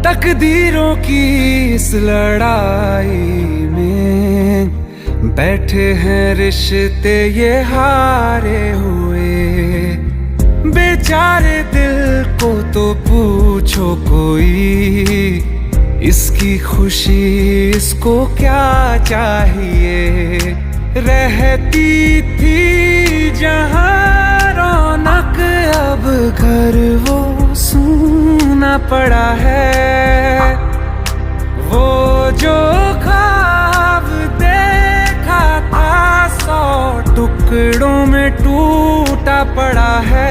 तकदीरों की इस लड़ाई में बैठे हैं रिश्ते ये हारे हुए। बेचारे दिल को तो पूछो कोई, इसकी खुशी इसको क्या चाहिए। रहती थी जहां रौनक, अब घर वो सूना पड़ा है। वो जो ख्वाब देखा था 100 टुकड़ों में टूटा पड़ा है।